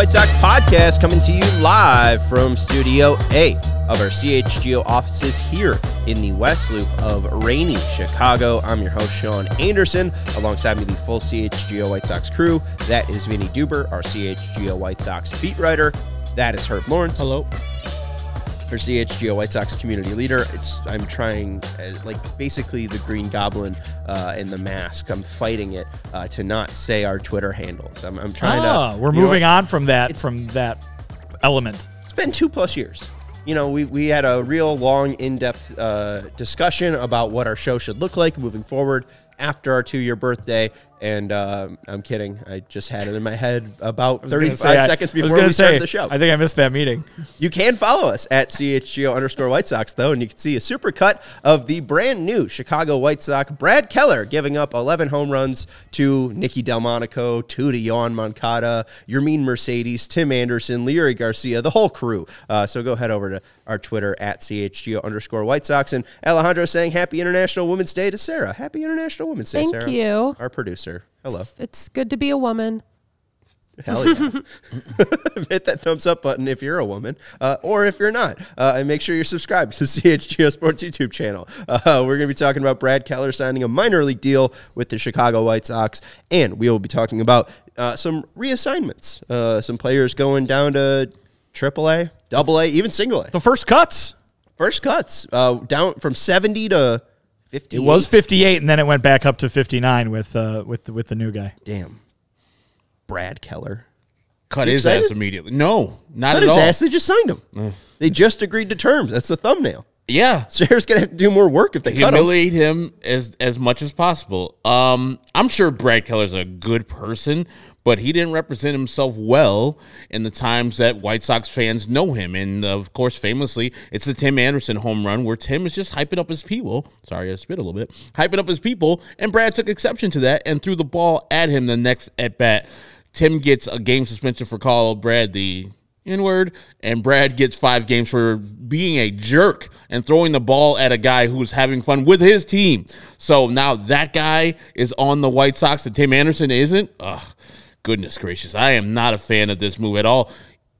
White Sox Podcast, coming to you live from Studio A of our CHGO offices here in the West Loop of rainy Chicago. I'm your host, Sean Anderson. Alongside me, the full CHGO White Sox crew. That is Vinnie Duber, our CHGO White Sox beat writer. That is Herb Lawrence. Hello. Our CHGO White Sox community leader. I'm trying, like basically the Green Goblin in the mask. I'm fighting it to not say our Twitter handles. I'm trying to. We're moving on from that element. It's been 2+ years. You know, we had a real long, in-depth discussion about what our show should look like moving forward after our 2-year birthday. And I'm kidding. I just had it in my head about 35 seconds before we started the show. I think I missed that meeting. You can follow us at CHGO_White Sox, though, and you can see a super cut of the brand new Chicago White Sox. Brad Keller giving up 11 home runs to Nicky Delmonico, to Yoan Moncada, Yermin Mercedes, Tim Anderson, Leary Garcia, the whole crew. So go head over to our Twitter at CHGO_White Sox. And Alejandro saying Happy International Women's Day to Sarah. Happy International Women's Day, Sarah. Thank you. Our producer. Hello. It's good to be a woman. Hell yeah. Hit that thumbs up button if you're a woman, or if you're not. And make sure you're subscribed to the CHGO Sports YouTube channel. We're going to be talking about Brad Keller signing a minor league deal with the Chicago White Sox, and we will be talking about some reassignments, some players going down to AAA, AA, even single A. The first cuts. First cuts, down from 70 to 58. It was 58, and then it went back up to 59 with the new guy. Damn. Brad Keller. Cut his ass immediately. No, not at all. Cut his ass. They just signed him. They just agreed to terms. That's the thumbnail. Yeah. Sarah's going to have to do more work if they cut him. Humiliate him as much as possible. I'm sure Brad Keller's a good person, but he didn't represent himself well in the times that White Sox fans know him. And, of course, famously, it's the Tim Anderson home run where Tim is just hyping up his people. Sorry, I spit a little bit. Hyping up his people, and Brad took exception to that and threw the ball at him the next at-bat. Tim gets a game suspension for calling Brad the N-word, and Brad gets 5 games for being a jerk and throwing the ball at a guy who was having fun with his team. So now that guy is on the White Sox and Tim Anderson isn't? Ugh, goodness gracious. I am not a fan of this move at all.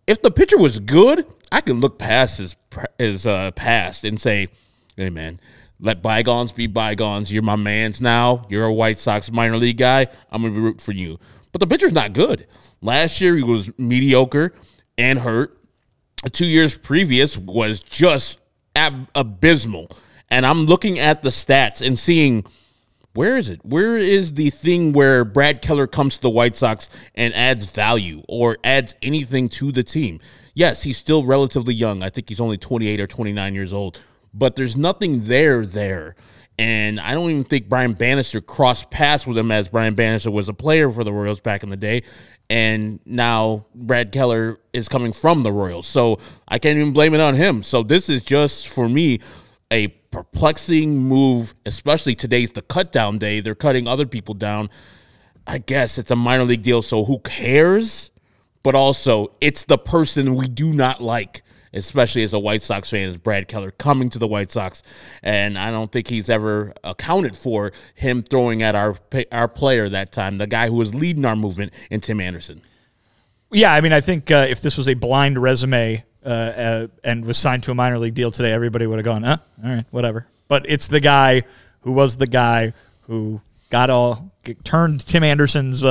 If the pitcher was good, I can look past his past and say, hey, man, let bygones be bygones. You're my mans now. You're a White Sox minor league guy. I'm going to root for you. But the pitcher's not good. Last year, he was mediocre and hurt. 2 years previous was just abysmal. And I'm looking at the stats and seeing, where is it? Where is the thing where Brad Keller comes to the White Sox and adds value or adds anything to the team? Yes, he's still relatively young. I think he's only 28 or 29 years old. But there's nothing there. And I don't even think Brian Bannister crossed paths with him, as Brian Bannister was a player for the Royals back in the day. And now Brad Keller is coming from the Royals. So I can't even blame it on him. So this is just, for me, a perplexing move, especially today's the cut down day. They're cutting other people down. I guess it's a minor league deal, so who cares? But also, it's the person we do not like, especially as a White Sox fan, is Brad Keller coming to the White Sox. And I don't think he's ever accounted for him throwing at our player that time, the guy who was leading our movement in Tim Anderson. Yeah, I mean, I think if this was a blind resume and was signed to a minor league deal today, everybody would have gone, all right, whatever. But it's the guy who was the guy who turned Tim Anderson's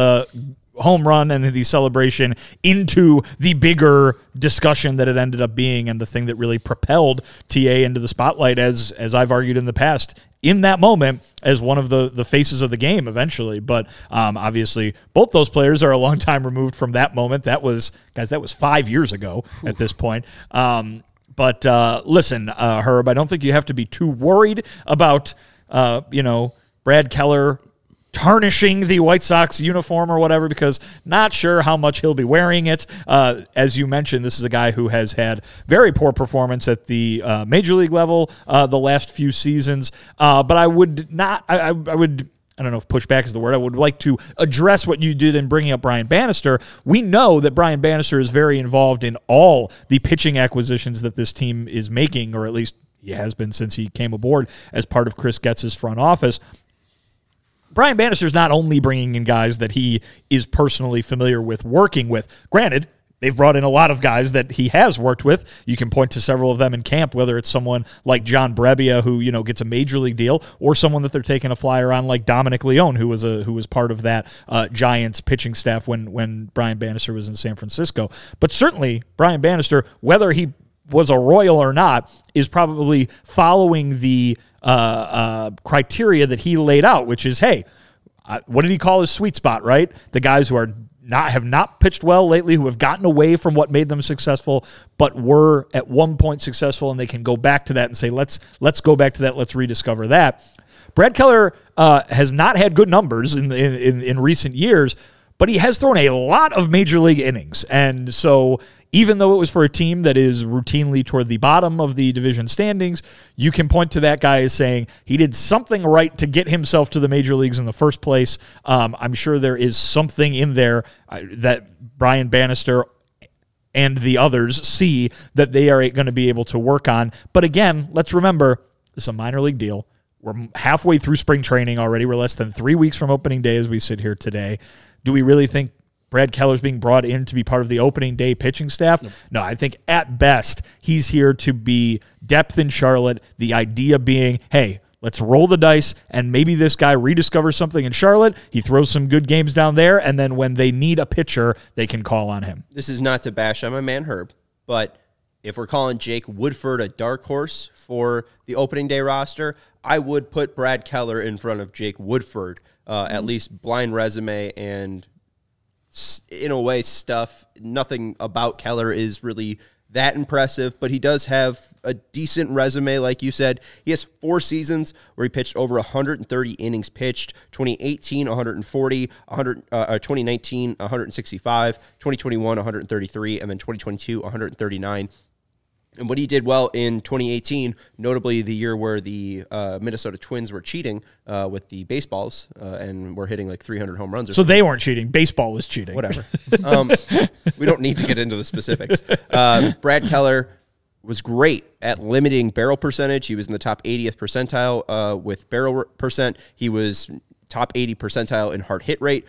home run and the celebration into the bigger discussion that it ended up being, and the thing that really propelled TA into the spotlight, as I've argued in the past, in that moment, as one of the faces of the game eventually. But obviously both those players are a long time removed from that moment. That was 5 years ago at this point. But listen, Herb, I don't think you have to be too worried about Brad Keller tarnishing the White Sox uniform or whatever, because not sure how much he'll be wearing it. As you mentioned, this is a guy who has had very poor performance at the major league level the last few seasons. But I would not, I would, I don't know if pushback is the word. I would like to address what you did in bringing up Brian Bannister. We know that Brian Bannister is very involved in all the pitching acquisitions that this team is making, or at least he has been since he came aboard as part of Chris Getz's front office. Brian Bannister's not only bringing in guys that he is personally familiar with working with. Granted, they've brought in a lot of guys that he has worked with. You can point to several of them in camp, whether it's someone like John Brebbia, who gets a major league deal, or someone that they're taking a flyer on like Dominic Leone, who was part of that Giants pitching staff when Brian Bannister was in San Francisco. But certainly Brian Bannister, whether he was a Royal or not, is probably following the criteria that he laid out, which is, hey, what did he call his sweet spot, right? The guys who have not pitched well lately, who have gotten away from what made them successful, but were at one point successful, and they can go back to that and say, let's go back to that, let's rediscover that. Brad Keller has not had good numbers in recent years, but he has thrown a lot of major league innings. And so even though it was for a team that is routinely toward the bottom of the division standings, you can point to that guy as saying he did something right to get himself to the major leagues in the first place. I'm sure there is something in there that Brian Bannister and the others see that they are going to be able to work on. But again, let's remember, this is a minor league deal. We're halfway through spring training already. We're less than 3 weeks from opening day as we sit here today. Do we really think Brad Keller's being brought in to be part of the opening day pitching staff? No, I think at best he's here to be depth in Charlotte. The idea being, hey, let's roll the dice, and maybe this guy rediscovers something in Charlotte. He throws some good games down there, and then when they need a pitcher, they can call on him. This is not to bash on my man Herb, but if we're calling Jake Woodford a dark horse for the opening day roster, I would put Brad Keller in front of Jake Woodford, at least blind resume and in a way stuff. Nothing about Keller is really that impressive, but he does have a decent resume, like you said. He has 4 seasons where he pitched over 130 innings pitched. 2018, 140, 2019, 165, 2021, 133, and then 2022, 139. And what he did well in 2018, notably the year where the Minnesota Twins were cheating with the baseballs and were hitting like 300 home runs. So they weren't cheating. Baseball was cheating. Whatever. We don't need to get into the specifics. Brad Keller was great at limiting barrel percentage. He was in the top 80th percentile with barrel percent. He was top 80 percentile in hard hit rate,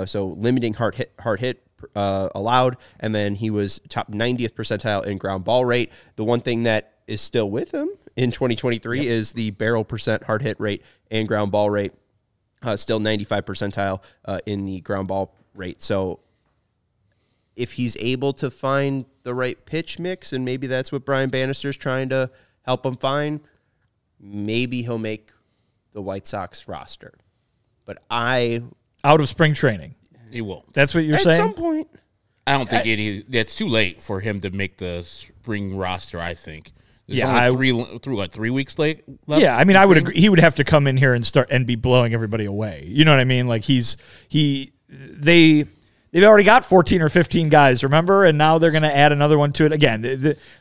so limiting hard hit allowed, and then he was top 90th percentile in ground ball rate. The one thing that is still with him in 2023 is the barrel percent hard hit rate and ground ball rate, still 95 percentile in the ground ball rate. So if he's able to find the right pitch mix, and maybe that's what Brian Bannister's trying to help him find, maybe he'll make the White Sox roster. But out of spring training. He won't. That's what you're saying? At some point. I don't think it's too late for him to make the spring roster, I think. There's Yeah, only 3 weeks left? Yeah, I mean, I would agree. He would have to come in here and start and be blowing everybody away. You know what I mean? Like they've already got 14 or 15 guys, remember? And now they're going to add another one to it. Again,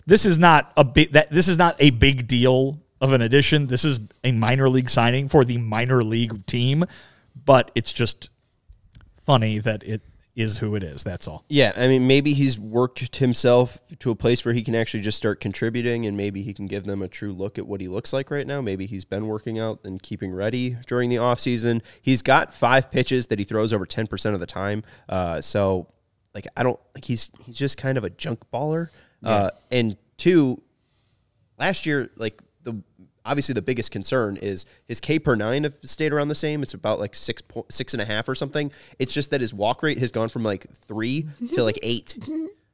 this is not a big deal of an addition. This is a minor league signing for the minor league team, but it's just funny that it is who it is. That's all. Yeah, I mean, maybe he's worked himself to a place where he can actually just start contributing, and maybe he can give them a true look at what he looks like right now. Maybe he's been working out and keeping ready during the offseason. He's got 5 pitches that he throws over 10% of the time. So, like, I don't like he's just kind of a junk baller. Yeah. And 2, last year, like obviously the biggest concern is his K per 9 have stayed around the same. It's about like 6.5 or something. It's just that his walk rate has gone from like 3 to like 8.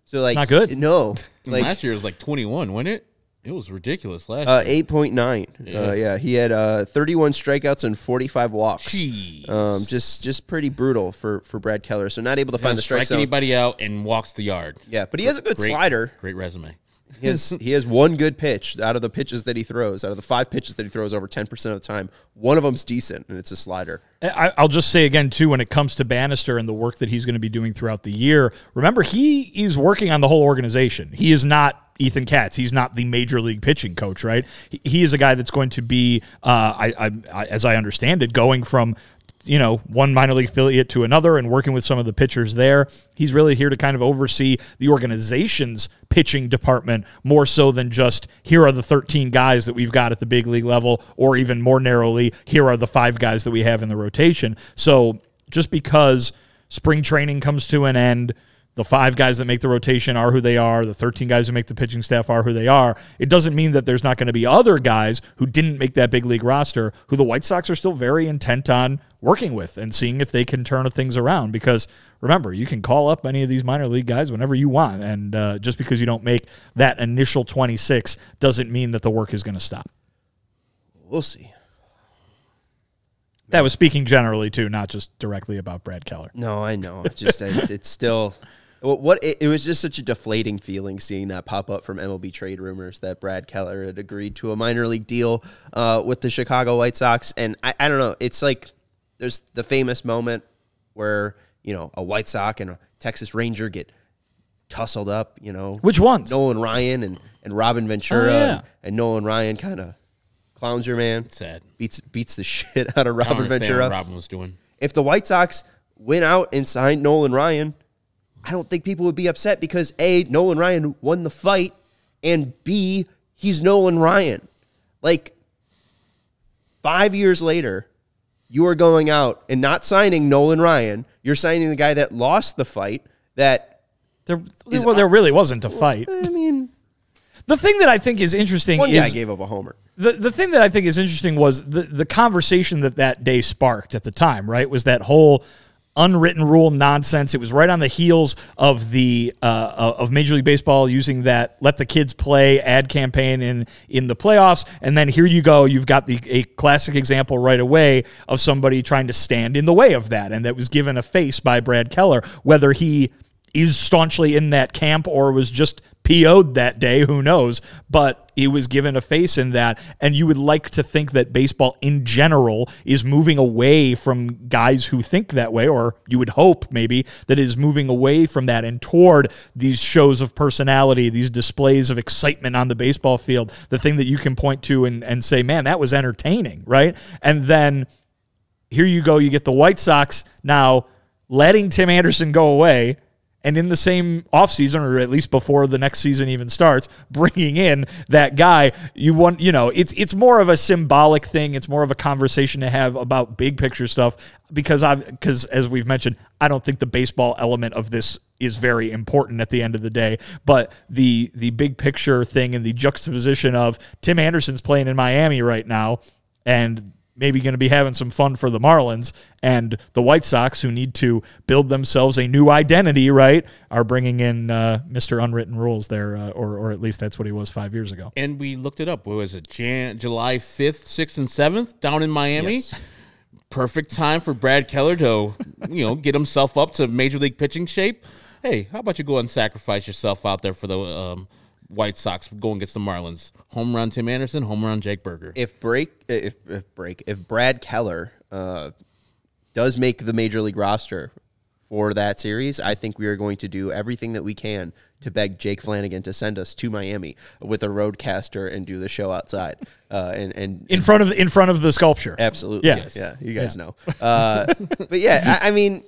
So like not good. No, like last year it was like 21, wasn't it? It was ridiculous last year. 8.9. Yeah, he had 31 strikeouts and 45 walks. Jeez. Just pretty brutal for Brad Keller. So not able to find the strike zone. Anybody out and walks the yard. Yeah, but he has a good slider. Great resume. He has one good pitch out of the pitches that he throws. Out of the 5 pitches that he throws over 10% of the time, one of them's decent, and it's a slider. I'll just say again, too, when it comes to Bannister and the work that he's going to be doing throughout the year, remember, he is working on the whole organization. He is not Ethan Katz. He's not the major league pitching coach, right? He is a guy that's going to be, as I understand it, going from one minor league affiliate to another and working with some of the pitchers there. He's really here to kind of oversee the organization's pitching department more so than just here are the 13 guys that we've got at the big league level, or even more narrowly, here are the 5 guys that we have in the rotation. So just because spring training comes to an end, the 5 guys that make the rotation are who they are. The 13 guys who make the pitching staff are who they are. It doesn't mean that there's not going to be other guys who didn't make that big league roster who the White Sox are still very intent on working with and seeing if they can turn things around. Because remember, you can call up any of these minor league guys whenever you want. And just because you don't make that initial 26 doesn't mean that the work is going to stop. We'll see. That was speaking generally, too, not just directly about Brad Keller. No, I know. It's just it's still it was just such a deflating feeling seeing that pop up from MLB trade rumors that Brad Keller had agreed to a minor league deal with the Chicago White Sox. And I don't know. It's like there's the famous moment where, a White Sox and a Texas Ranger get tussled up, Which ones? Nolan Ryan and Robin Ventura. Oh, yeah. And Nolan Ryan kind of clowns your man. Sad. Beats the shit out of I don't Robin understand Ventura. what Robin was doing. If the White Sox went out and signed Nolan Ryan, I don't think people would be upset because A, Nolan Ryan won the fight, and B, he's Nolan Ryan. Like, 5 years later, you are going out and not signing Nolan Ryan. You're signing the guy that lost the fight. There really wasn't a fight. I mean, the thing that I think is interesting one is guy gave up a homer. The thing that I think is interesting was the conversation that day sparked at the time, right? Was that whole unwritten rule nonsense. It was right on the heels of the of Major League Baseball using that "let the kids play" ad campaign in the playoffs, and then here you go, you've got a classic example right away of somebody trying to stand in the way of that, and that was given a face by Brad Keller. Whether he is staunchly in that camp or was just PO'd that day, who knows? But he was given a face in that, and you would like to think that baseball in general is moving away from guys who think that way, or you would hope maybe that it is moving away from that and toward these shows of personality, these displays of excitement on the baseball field, the thing that you can point to and say, man, that was entertaining, right? And then here you go, you get the White Sox now letting Tim Anderson go away, and in the same offseason, or at least before the next season even starts, bringing in that guy. It's more of a symbolic thing. It's more of a conversation to have about big picture stuff because as we've mentioned, I don't think the baseball element of this is very important at the end of the day. But the big picture thing and the juxtaposition of Tim Anderson's playing in Miami right now and maybe going to be having some fun for the Marlins, and the White Sox, who need to build themselves a new identity, right, are bringing in Mr. Unwritten Rules there, or at least that's what he was 5 years ago. And we looked it up. What was it, July 5th, 6th, and 7th down in Miami? Yes. Perfect time for Brad Keller to, get himself up to Major League pitching shape. Hey, how about you go and sacrifice yourself out there for the White Sox going against the Marlins? Home run Tim Anderson, home run Jake Berger. If Brad Keller does make the Major League roster for that series, I think we are going to do everything that we can to beg Jake Flanagan to send us to Miami with a roadcaster and do the show outside. And in front of the sculpture. Absolutely. Yeah. Yes. Yeah. You guys know. But yeah, I mean,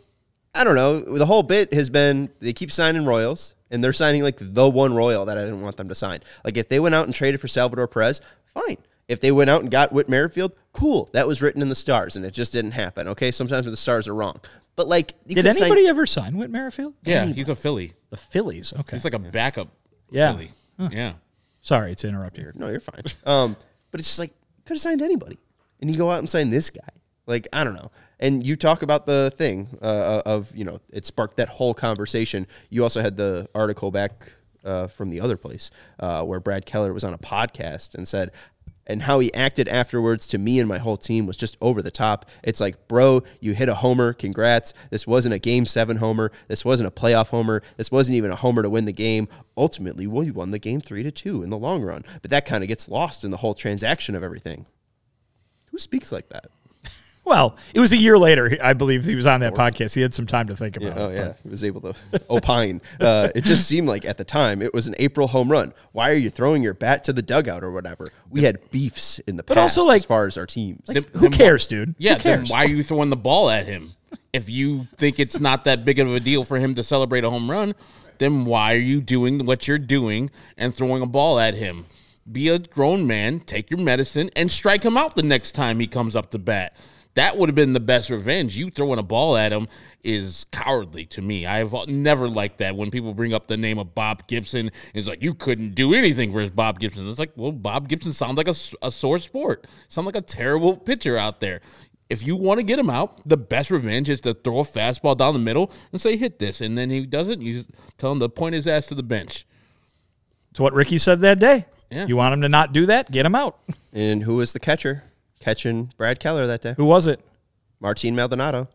I don't know. The whole bit has been they keep signing Royals, and they're signing like the one Royal that I didn't want them to sign. Like if they went out and traded for Salvador Perez, fine. If they went out and got Whit Merrifield, cool. That was written in the stars, and it just didn't happen. Okay, sometimes the stars are wrong. But like, did anybody ever sign Whit Merrifield? Yeah, he's a Philly. The Phillies. Okay, he's like a backup. Yeah. Philly. Huh. Yeah. Sorry to interrupt you. No, you're fine. But it's just like could have signed anybody, and you go out and sign this guy. Like I don't know. And you talk about the thing of it sparked that whole conversation. You also had the article back from the other place where Brad Keller was on a podcast and said, and how he acted afterwards to me and my whole team was just over the top. It's like, bro, you hit a homer. Congrats. This wasn't a Game 7 homer. This wasn't a playoff homer. This wasn't even a homer to win the game. Ultimately, we won the game 3-2 in the long run. But that kind of gets lost in the whole transaction of everything. Who speaks like that? Well, it was a year later, I believe he was on that podcast. He had some time to think about it. Oh, yeah. He was able to opine. It just seemed like at the time it was an April home run. Why are you throwing your bat to the dugout or whatever? We had beefs in the past also, like, as far as our teams. Who cares, dude? Yeah, who cares? Then why are you throwing the ball at him? If you think it's not that big of a deal for him to celebrate a home run, then why are you doing what you're doing and throwing a ball at him? Be a grown man, take your medicine, and strike him out the next time he comes up to bat. That would have been the best revenge. You throwing a ball at him is cowardly to me. I've never liked that when people bring up the name of Bob Gibson. It's like, you couldn't do anything versus Bob Gibson. It's like, well, Bob Gibson sounds like a sore sport. Sounds like a terrible pitcher out there. If you want to get him out, the best revenge is to throw a fastball down the middle and say, hit this. And then he doesn't. You just tell him to point his ass to the bench. It's what Ricky said that day. Yeah. You want him to not do that? Get him out. And who was the catcher catching Brad Keller that day? Who was it? Martin Maldonado.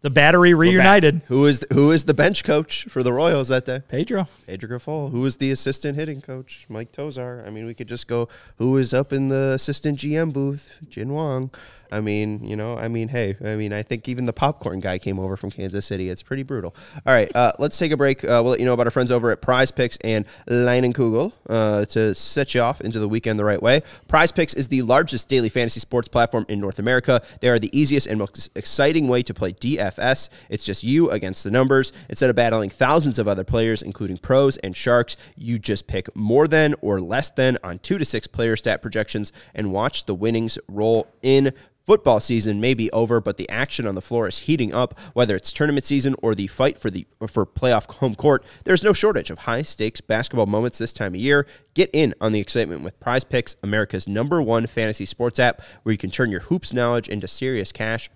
The battery reunited. Who is the bench coach for the Royals that day? Pedro Grifol. Who was the assistant hitting coach? Mike Tozar. I mean, we could just go, who was up in the assistant GM booth? Jin Wong. I mean, I think even the popcorn guy came over from Kansas City. It's pretty brutal. All right, let's take a break. We'll let you know about our friends over at Prize Picks and Leinenkugel to set you off into the weekend the right way. Prize Picks is the largest daily fantasy sports platform in North America. They are the easiest and most exciting way to play DFS. It's just you against the numbers. Instead of battling thousands of other players, including pros and sharks, you just pick more than or less than on 2 to 6 player stat projections and watch the winnings roll in. Football season may be over, but the action on the floor is heating up. Whether it's tournament season or the fight for playoff home court, there's no shortage of high-stakes basketball moments this time of year. Get in on the excitement with Prize Picks, America's #1 fantasy sports app, where you can turn your hoops knowledge into serious cash.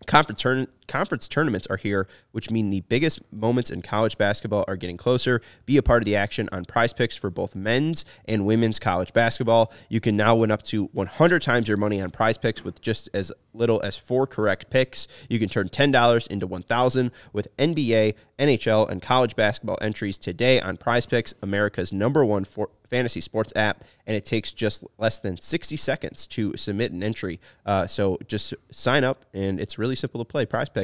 Conference tournaments are here, which mean the biggest moments in college basketball are getting closer. Be a part of the action on Prize Picks for both men's and women's college basketball. You can now win up to 100 times your money on Prize Picks with just as little as 4 correct picks. You can turn $10 into $1,000 with NBA, NHL, and college basketball entries today on Prize Picks, America's #1 fantasy sports app, and it takes just less than 60 seconds to submit an entry. So just sign up, and it's really simple to play. Prize Picks.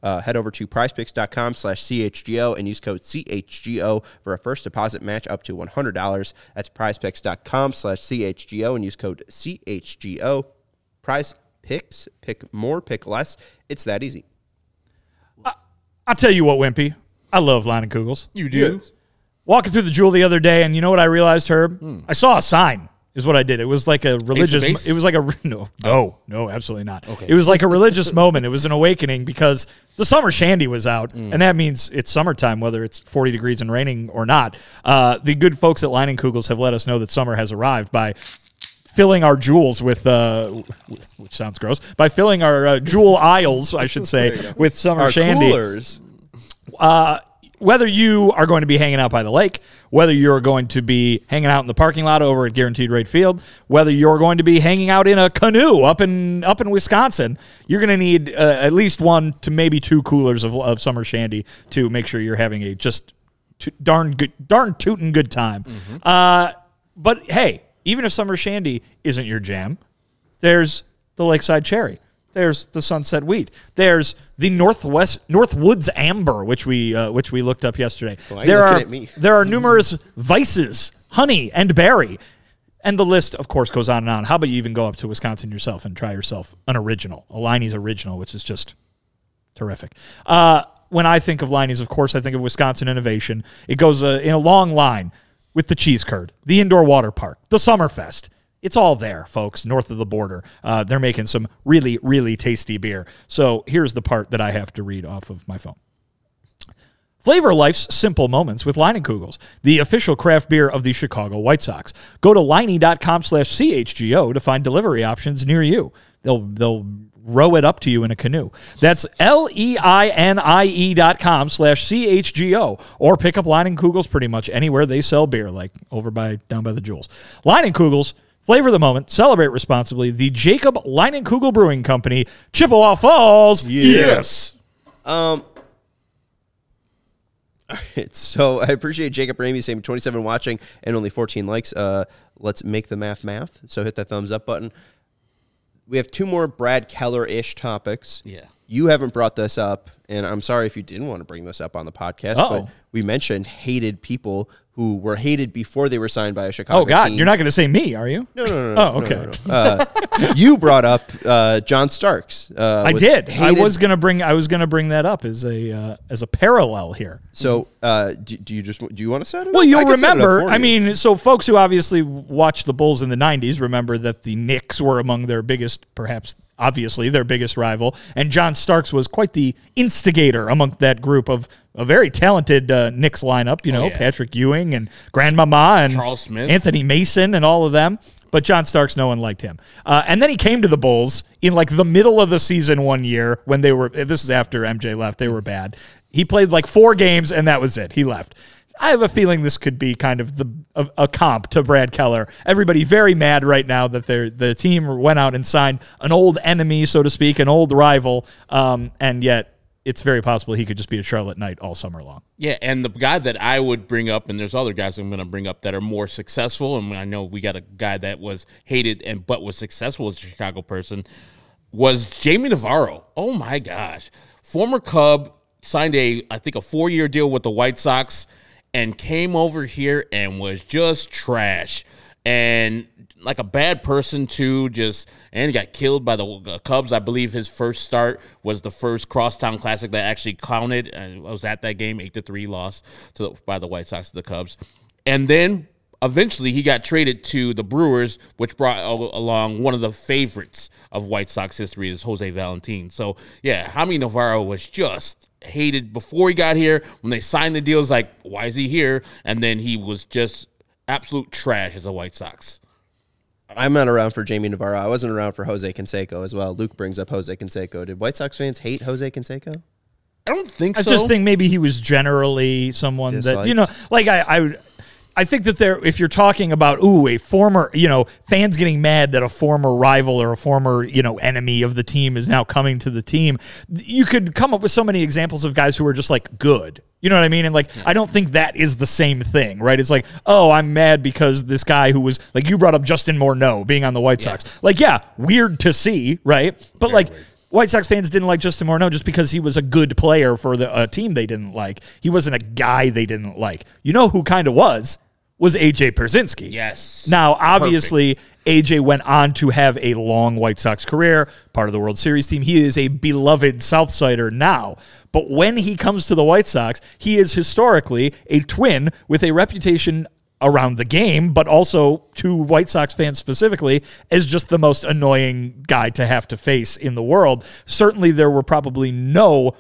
Head over to prizepicks.com/CHGO and use code CHGO for a first deposit match up to $100. That's prizepicks.com/CHGO and use code CHGO. Prize Picks. Pick more, pick less. It's that easy. I'll tell you what, Wimpy. I love Leinenkugels. You do? Yes. Walking through the Jewel the other day, and you know what I realized, Herb? I saw a sign. Is what I did. It was like a religious. It was like a no, absolutely not. Okay. It was like a religious moment. It was an awakening because the summer shandy was out, and that means it's summertime, whether it's 40 degrees and raining or not. The good folks at Leinenkugels have let us know that summer has arrived by filling our jewels with, which sounds gross, by filling our jewel aisles, I should say, with summer shandy. Coolers. Whether you are going to be hanging out by the lake, whether you're going to be hanging out in the parking lot over at Guaranteed Rate Field, whether you're going to be hanging out in a canoe up in Wisconsin, you're going to need at least 1 to maybe 2 coolers of summer shandy to make sure you're having a just darn tootin' good time. But hey, even if summer shandy isn't your jam, there's the Lakeside Cherry. There's the Sunset Wheat. There's the Northwoods Amber, which we looked up yesterday. Why are you looking at me? There are numerous vices, honey and berry, and the list, of course, goes on and on. How about you even go up to Wisconsin yourself and try yourself an original, a Leine's original, which is just terrific. When I think of Leine's, of course, I think of Wisconsin innovation. It goes in a long line with the cheese curd, the indoor water park, the Summerfest. It's all there, folks, north of the border. They're making some really, really tasty beer. So here's the part that I have to read off of my phone. Flavor life's simple moments with Leinenkugels, the official craft beer of the Chicago White Sox. Go to Leine.com/CHGO to find delivery options near you. They'll row it up to you in a canoe. That's LEINIE.com/CHGO, or pick up Leinenkugels pretty much anywhere they sell beer, like down by the Jewels. Leinenkugels. Flavor the moment, celebrate responsibly. The Jacob Leinenkugel Brewing Company, Chippewa Falls. Yes. All right, so I appreciate Jacob Ramey saying 27 watching and only 14 likes. Let's make the math. So hit that thumbs up button. We have 2 more Brad Keller-ish topics. Yeah. You haven't brought this up, and I'm sorry if you didn't want to bring this up on the podcast, but we mentioned hated people who were hated before they were signed by a Chicago team. You're not going to say me, are you? No. Oh, okay. No. You brought up John Starks. I did. I was going to bring that up as a parallel here. So, do you want to set it? Well, you'll remember. I mean, so folks who obviously watched the Bulls in the '90s remember that the Knicks were among their biggest, perhaps obviously their biggest rival, and John Starks was quite the instigator among that group of a very talented Knicks lineup, Patrick Ewing and Grandmama and Charles Smith, Anthony Mason and all of them. But John Starks, no one liked him. And then he came to the Bulls in like the middle of the season one year when this is after MJ left, they were bad. He played like 4 games and that was it. He left. I have a feeling this could be kind of a comp to Brad Keller. Everybody very mad right now that the team went out and signed an old enemy, so to speak, an old rival, and yet it's very possible he could just be a Charlotte Knight all summer long. Yeah, and the guy that I would bring up, and there's other guys I'm going to bring up that are more successful, and I know we got a guy that was hated but was successful as a Chicago person, was Jamie Navarro. Oh, my gosh. Former Cub, signed I think a 4-year deal with the White Sox, and came over here and was just trash. And like a bad person, too, and he got killed by the Cubs. I believe his first start was the first Crosstown Classic that actually counted. I was at that game, 8-3 loss by the White Sox to the Cubs. And then eventually he got traded to the Brewers, which brought along one of the favorites of White Sox history, is Jose Valentin. So, yeah, Jaime Navarro was just hated before he got here. When they signed the deal, it was like, why is he here? And then he was just absolute trash as a White Sox. I'm not around for Jamie Navarro. I wasn't around for Jose Canseco as well. Luke brings up Jose Canseco. Did White Sox fans hate Jose Canseco? I don't think so. I just think maybe he was generally someone disliked. That, like I think that if you're talking about, a former, fans getting mad that a former rival or a former, enemy of the team is now coming to the team, you could come up with so many examples of guys who are just like good. You know what I mean? And I don't think that is the same thing, right? It's like, oh, I'm mad because this guy who was, like, you brought up Justin Morneau being on the White Sox. Weird to see, right? But very weird. White Sox fans didn't like Justin Morneau just because he was a good player for a team they didn't like. He wasn't a guy they didn't like. You know who kind of was A.J. Pierzynski. Yes. Now, obviously, A.J. went on to have a long White Sox career, part of the World Series team. He is a beloved Southsider now. But when he comes to the White Sox, he is historically a Twin with a reputation around the game, but also to White Sox fans specifically, as just the most annoying guy to have to face in the world. Certainly, there were probably no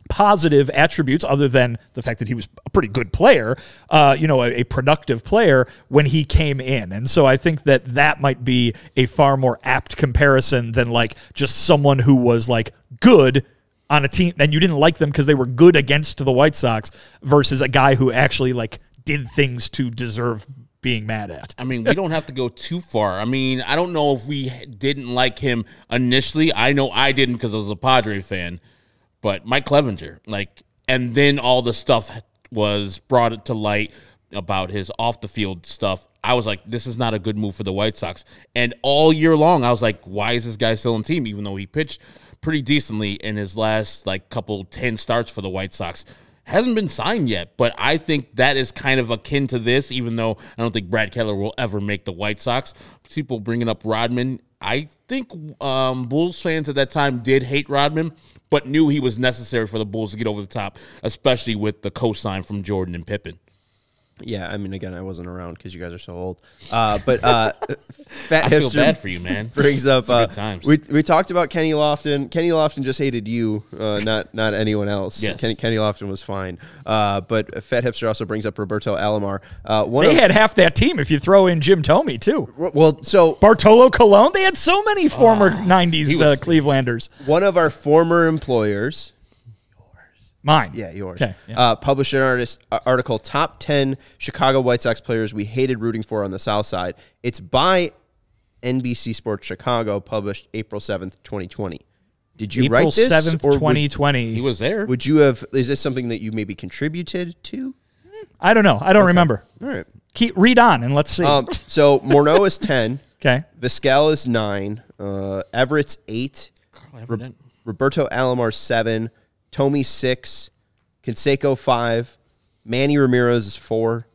positive attributes other than the fact that he was a pretty good player, a productive player when he came in. And so I think that might be a far more apt comparison than like just someone who was like good on a team and you didn't like them because they were good against the White Sox versus a guy who actually like did things to deserve being mad at. I mean, we don't have to go too far. I mean, I don't know if we didn't like him initially. I know I didn't because I was a Padre fan. But Mike Clevenger, and then all the stuff was brought to light about his off-the-field stuff. I was like, this is not a good move for the White Sox. And all year long, I was like, why is this guy still in the team? Even though he pitched pretty decently in his last, 10 starts for the White Sox. Hasn't been signed yet, but I think that is kind of akin to this, even though I don't think Brad Keller will ever make the White Sox. People bringing up Rodman. I think Bulls fans at that time did hate Rodman, but knew he was necessary for the Bulls to get over the top, especially with the cosign from Jordan and Pippen. Yeah, I mean, again, I wasn't around because you guys are so old. But Fat I feel Hipster bad for you, man. Brings up good times. We talked about Kenny Lofton. Kenny Lofton just hated you, not anyone else. Yes. Kenny Lofton was fine. But Fat Hipster also brings up Roberto Alomar. They had half that team if you throw in Jim Thome too. Well, so Bartolo Colon. They had so many former '90s Clevelanders. One of our former employers. Mine. Yeah, yours. Okay, yeah. Published an article, Top 10 Chicago White Sox Players We Hated Rooting For on the South Side. It's by NBC Sports Chicago, published April 7th, 2020. Did you write this? April 7th, 2020. He was there. Would you have, is this something that you maybe contributed to? I don't know. I don't remember. All right. Read on and let's see. So Morneau is 10. Okay. Vizquel is 9. Everett's 8. Roberto Alomar 7. Thome 6, Canseco 5, Manny Ramirez is 4,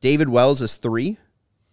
David Wells is 3.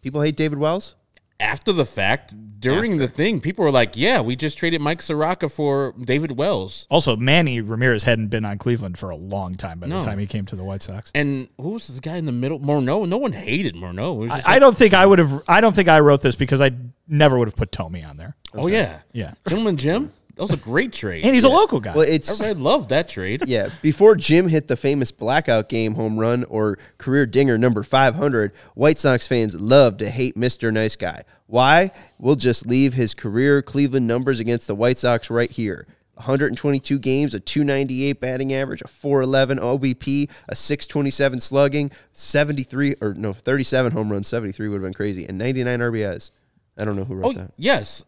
People hate David Wells? after the fact, during the thing, people were like, yeah, we just traded Mike Soroka for David Wells. Also, Manny Ramirez hadn't been on Cleveland for a long time by the time he came to the White Sox. And who was this guy in the middle? Morneau. No one hated Morneau. I don't think I would have. I don't think I wrote this because I never would have put Tomey on there. Oh, yeah. Yeah. Gentleman Jim? That was a great trade. And he's a local guy. Well, Everybody loved that trade. Yeah, before Jim hit the famous blackout game home run or career dinger number 500, White Sox fans love to hate Mr. Nice Guy. Why? We'll just leave his career Cleveland numbers against the White Sox right here. 122 games, a 298 batting average, a 411 OBP, a 627 slugging, 37 home runs, 73 would have been crazy, and 99 RBIs. I don't know who wrote that. Yes.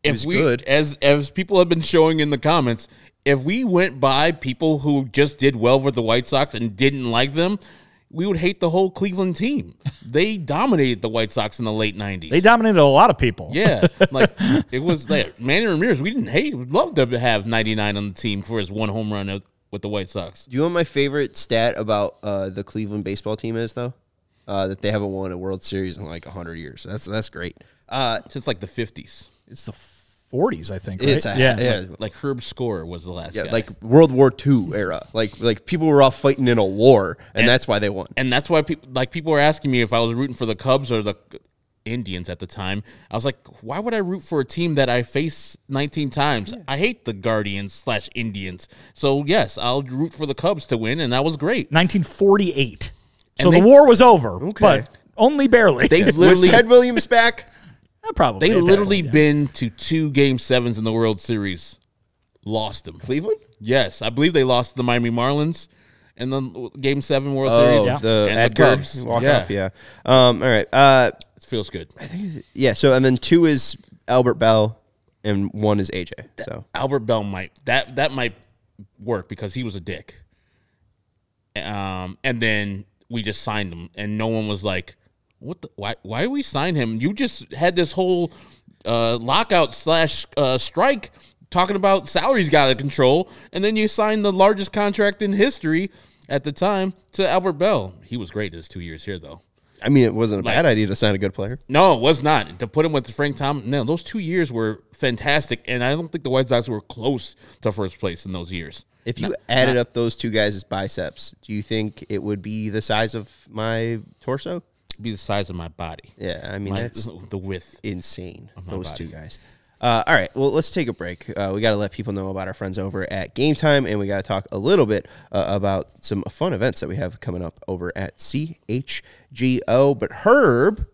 If we, good. as people have been showing in the comments, if we went by people who just did well with the White Sox and didn't like them, we would hate the whole Cleveland team. They dominated the White Sox in the late 90s. They dominated a lot of people. Yeah. Like, it was like Manny Ramirez, we didn't hate. We'd love to have 99 on the team for his one home run with the White Sox. Do you know what my favorite stat about the Cleveland baseball team is, though? That they haven't won a World Series in like 100 years. That's great. Since like the 50s. It's the 40s, I think. Right? It's yeah. Like Herb Score was the last guy. Like World War II era. Like people were all fighting in a war, and that's why they won. And that's why people were asking me if I was rooting for the Cubs or the Indians at the time. I was like, why would I root for a team that I face 19 times? Yeah. I hate the Guardians/Indians. So yes, I'll root for the Cubs to win, and that was great. 1948. So the war was over, but only barely. Was Ted Williams back? Probably. They literally been to 2 Game 7s in the World Series. Lost them. Cleveland? Yes. I believe they lost to the Miami Marlins in the Game 7 World Series. Yeah. The Cubs. Walk-off, yeah. All right. It feels good. I think so, and then 2 is Albert Bell, and 1 is AJ. So Albert Bell might work because he was a dick. And then we just signed him, and no one was like, why we sign him? You just had this whole lockout / strike talking about salaries got out of control, and then you signed the largest contract in history at the time to Albert Bell. He was great his 2 years here, though. I mean, it wasn't a bad idea to sign a good player. No, it was not. To put him with Frank Thomas, no, those 2 years were fantastic, and I don't think the White Sox were close to first place in those years. If you added up those 2 guys' biceps, do you think it would be the size of my torso? Be the size of my body. Yeah, I mean, that's the width. Insane, those body. 2 guys. All right, well, let's take a break. We got to let people know about our friends over at Game Time, and we got to talk a little bit about some fun events that we have coming up over at CHGO. But Herb...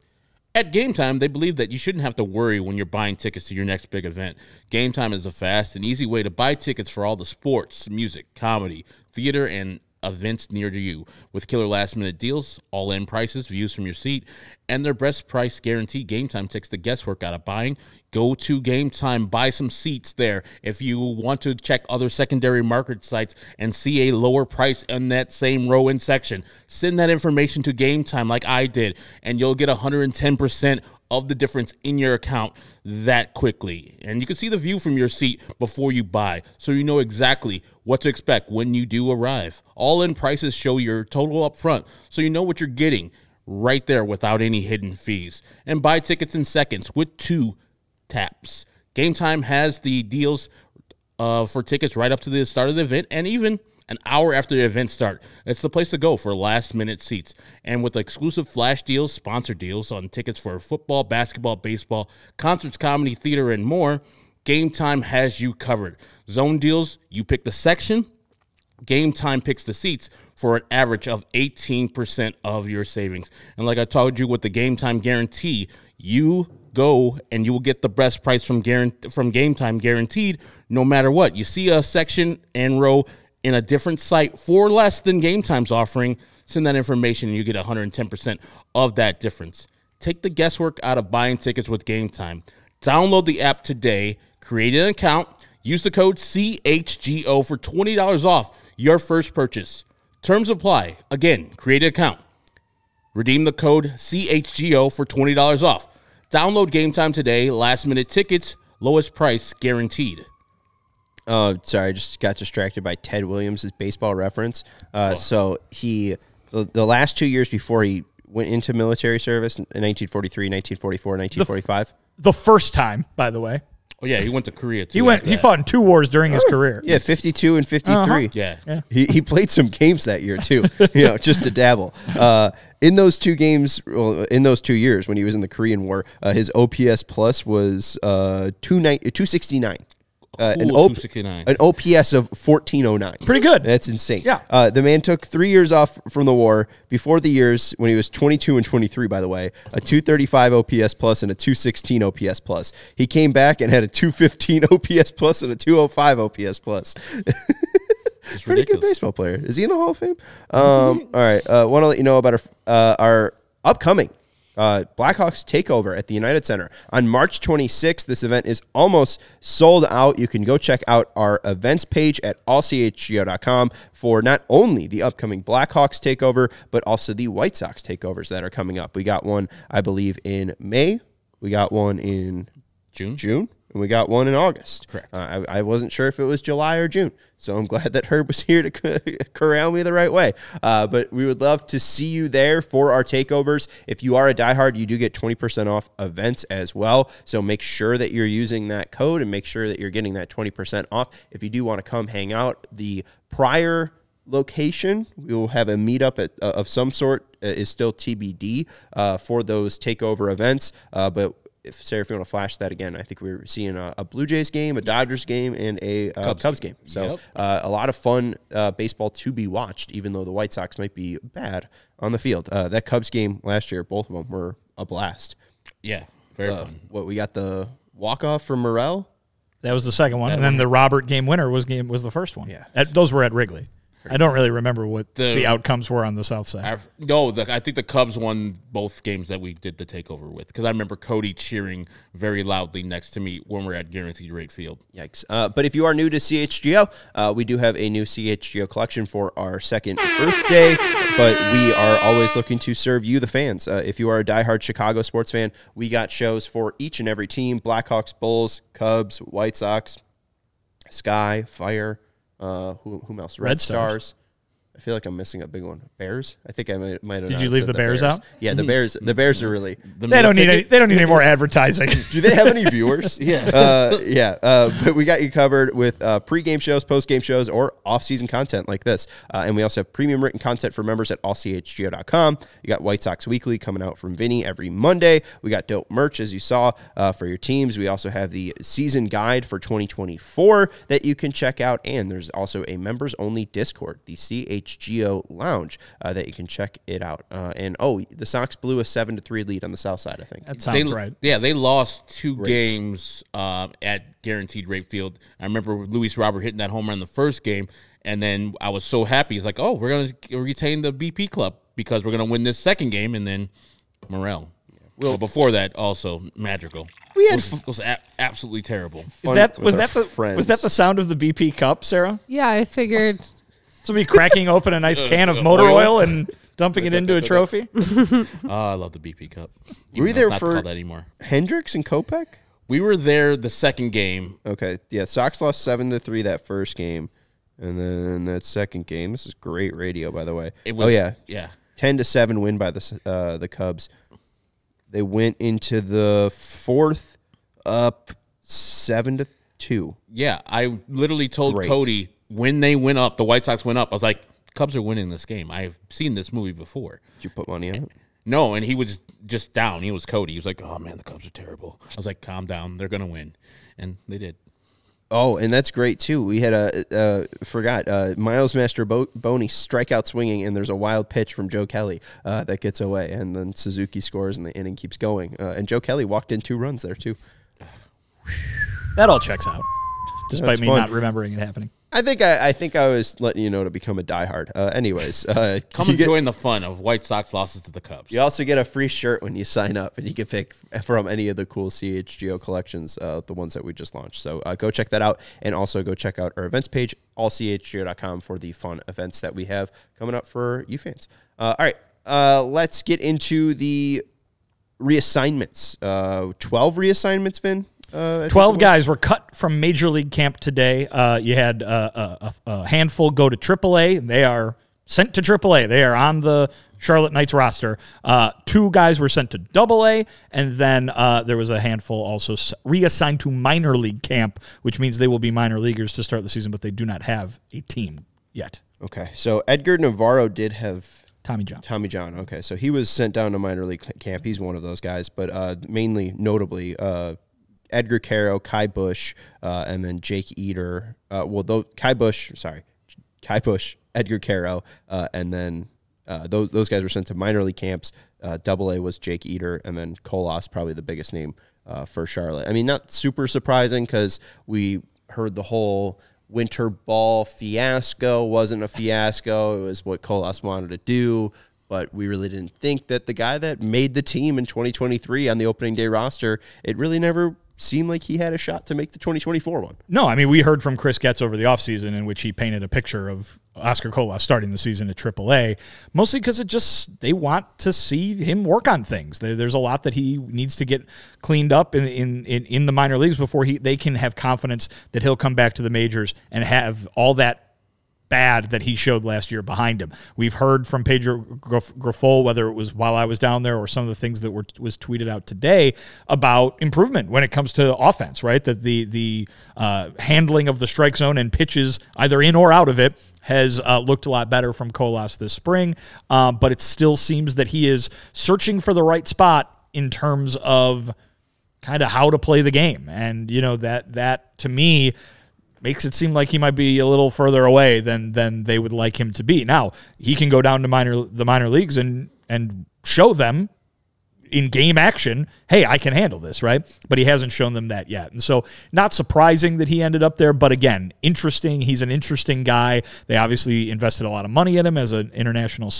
At Game Time, they believe that you shouldn't have to worry when you're buying tickets to your next big event. Game Time is a fast and easy way to buy tickets for all the sports, music, comedy, theater, and events near to you. With killer last-minute deals, all-in prices, views from your seat, and their best price guarantee, Game Time takes the guesswork out of buying. Go to Game Time, buy some seats there. If you want to check other secondary market sites and see a lower price in that same row and section, send that information to Game Time like I did, and you'll get 110% of the difference in your account that quickly. And you can see the view from your seat before you buy, so you know exactly what to expect when you do arrive. All-in prices show your total up front, so you know what you're getting right there without any hidden fees. And buy tickets in seconds with 2 taps. Game Time has the deals for tickets right up to the start of the event and even an hour after the event start. It's the place to go for last-minute seats. And with exclusive flash deals, sponsor deals on tickets for football, basketball, baseball, concerts, comedy, theater, and more, Game Time has you covered. Zone deals, you pick the section. Game Time picks the seats for an average of 18% of your savings. And like I told you with the Game Time guarantee, you go and you will get the best price from Game Time guaranteed no matter what. You see a section and row in a different site for less than Game Time's offering, send that information and you get 110% of that difference. Take the guesswork out of buying tickets with Game Time. Download the app today, create an account, use the code CHGO for $20 off your first purchase. Terms apply. Again, create an account. Redeem the code CHGO for $20 off. Download Game Time today. Last minute tickets, lowest price guaranteed. Oh, sorry, I just got distracted by Ted Williams' baseball reference. So the last 2 years before he went into military service in 1943, 1944, 1945. The first time, by the way. Oh yeah, he went to Korea too. He fought in 2 wars during his career. Yeah, 52 and 53. Yeah. He played some games that year too, just to dabble. In those 2 games, in those 2 years when he was in the Korean War, his OPS plus was 269. An 269. An OPS of 1409. Pretty good. That's insane. Yeah. The man took 3 years off from the war. Before the years, when he was 22 and 23, by the way, a 235 OPS plus and a 216 OPS plus. He came back and had a 215 OPS plus and a 205 OPS plus. It's Pretty good baseball player. Is he in the Hall of Fame? All right. Want to let you know about our upcoming Blackhawks takeover at the United Center on March 26th. This event is almost sold out. You can go check out our events page at allchgo.com for not only the upcoming Blackhawks takeover, but also the White Sox takeovers that are coming up. We got one, I believe, in May. We got one in June. And we got one in August. Correct. I wasn't sure if it was July or June, so I'm glad that Herb was here to corral me the right way. But we would love to see you there for our takeovers. If you are a diehard, you do get 20% off events as well. So make sure that you're using that code and make sure that you're getting that 20% off. If you do want to come hang out, the prior location, we will have a meetup of some sort, is still TBD for those takeover events. But Sarah, if you want to flash that again, I think we were seeing a Blue Jays game, a Dodgers game, and a Cubs game. So a lot of fun baseball to be watched, even though the White Sox might be bad on the field. That Cubs game last year, both of them were a blast. Yeah, very fun. We got the walk-off from Morel? That was the second one. And then the Robert game winner was the first one. Yeah. Those were at Wrigley. I don't really remember what the outcomes were on the south side. I think the Cubs won both games that we did the takeover with, because I remember Cody cheering very loudly next to me when we're at Guaranteed Rate Field. Yikes. But if you are new to CHGO, we do have a new CHGO collection for our second Earth Day, but we are always looking to serve you, the fans. If you are a diehard Chicago sports fan, we got shows for each and every team: Blackhawks, Bulls, Cubs, White Sox, Sky, Fire, whom else? Red Stars. I feel like I'm missing a big one. Bears. I think I might have. Did you leave the Bears out? Yeah, the Bears. The Bears are really. They don't need any more advertising. Do they have any viewers? Yeah. But we got you covered with pre-game shows, post-game shows, or off-season content like this. And we also have premium written content for members at allchgo.com. You got White Sox Weekly coming out from Vinnie every Monday. We got dope merch, as you saw, for your teams. We also have the season guide for 2024 that you can check out. And there's also a members-only Discord, the CHGO Lounge, that you can check it out. And the Sox blew a 7-3 lead on the south side, I think. That sounds right. Yeah, they lost 2 games at Guaranteed Rate Field. I remember Luis Robert hitting that home run in the first game, and then I was so happy. He's like, "Oh, we're going to retain the BP club because we're going to win this second game," and then Morel. Well, before that, also magical. It was absolutely terrible. Was that the sound of the BP cup, Sarah? Yeah, I figured. Somebody cracking open a nice can of motor oil and dumping it into a trophy? I love the BP Cup. Were you there for that anymore. Hendricks and Kopech? We were there the second game. Okay. Yeah, Sox lost 7-3 that first game. And then that second game, this is great radio, by the way. It was, yeah. 10-7 win by the Cubs. They went into the fourth up 7-2. Yeah, I literally told Cody, when they went up, the White Sox went up, I was like, Cubs are winning this game. I've seen this movie before. Did you put money on it? No, and he was just down. He was Cody. He was like, "Oh, man, the Cubs are terrible." I was like, calm down. They're going to win. And they did. Oh, and that's great, too. We had Miles Master Boney strikeout swinging, and there's a wild pitch from Joe Kelly that gets away. And then Suzuki scores, and the inning keeps going. And Joe Kelly walked in 2 runs there, too. That all checks out, despite me not remembering it happening. I think I was letting you know to become a diehard. Anyways, come and join the fun of White Sox losses to the Cubs. You also get a free shirt when you sign up, and you can pick from any of the cool CHGO collections, the ones that we just launched. So go check that out, and also go check out our events page, allchgo.com, for the fun events that we have coming up for you fans. All right, let's get into the reassignments. 12 reassignments, Vin. 12 guys were cut from Major League Camp today. You had a handful go to AAA. They are sent to AAA. They are on the Charlotte Knights roster. 2 guys were sent to AA, and then there was a handful also reassigned to minor league camp, which means they will be minor leaguers to start the season, but they do not have a team yet. Okay, so Edgar Navarro did have Tommy John. Tommy John. Okay, so he was sent down to minor league camp. He's one of those guys, but mainly, notably, Edgar Caro, Kai Bush, and then Jake Eater. Kai Bush, Edgar Caro, and then those guys were sent to minor league camps. AA was Jake Eater, and then Colás, probably the biggest name for Charlotte. I mean, not super surprising because we heard the whole winter ball fiasco wasn't a fiasco. It was what Colás wanted to do, but we really didn't think that the guy that made the team in 2023 on the opening day roster, it really never seemed like he had a shot to make the 2024 one. No, I mean, we heard from Chris Getz over the offseason in which he painted a picture of Oscar Colás starting the season at AAA, mostly because they want to see him work on things. There's a lot that he needs to get cleaned up in the minor leagues before they can have confidence that he'll come back to the majors and have all that bad that he showed last year behind him. We've heard from Pedro Grifol, whether it was while I was down there or some of the things that was tweeted out today about improvement when it comes to offense, right? That the handling of the strike zone and pitches either in or out of it has looked a lot better from Colás this spring, but it still seems that he is searching for the right spot in terms of kind of how to play the game. And, that to me makes it seem like he might be a little further away than they would like him to be. Now, he can go down to the minor leagues and show them in game action, hey, I can handle this, right? But he hasn't shown them that yet. And so not surprising that he ended up there, but again, interesting. He's an interesting guy. They obviously invested a lot of money in him as an international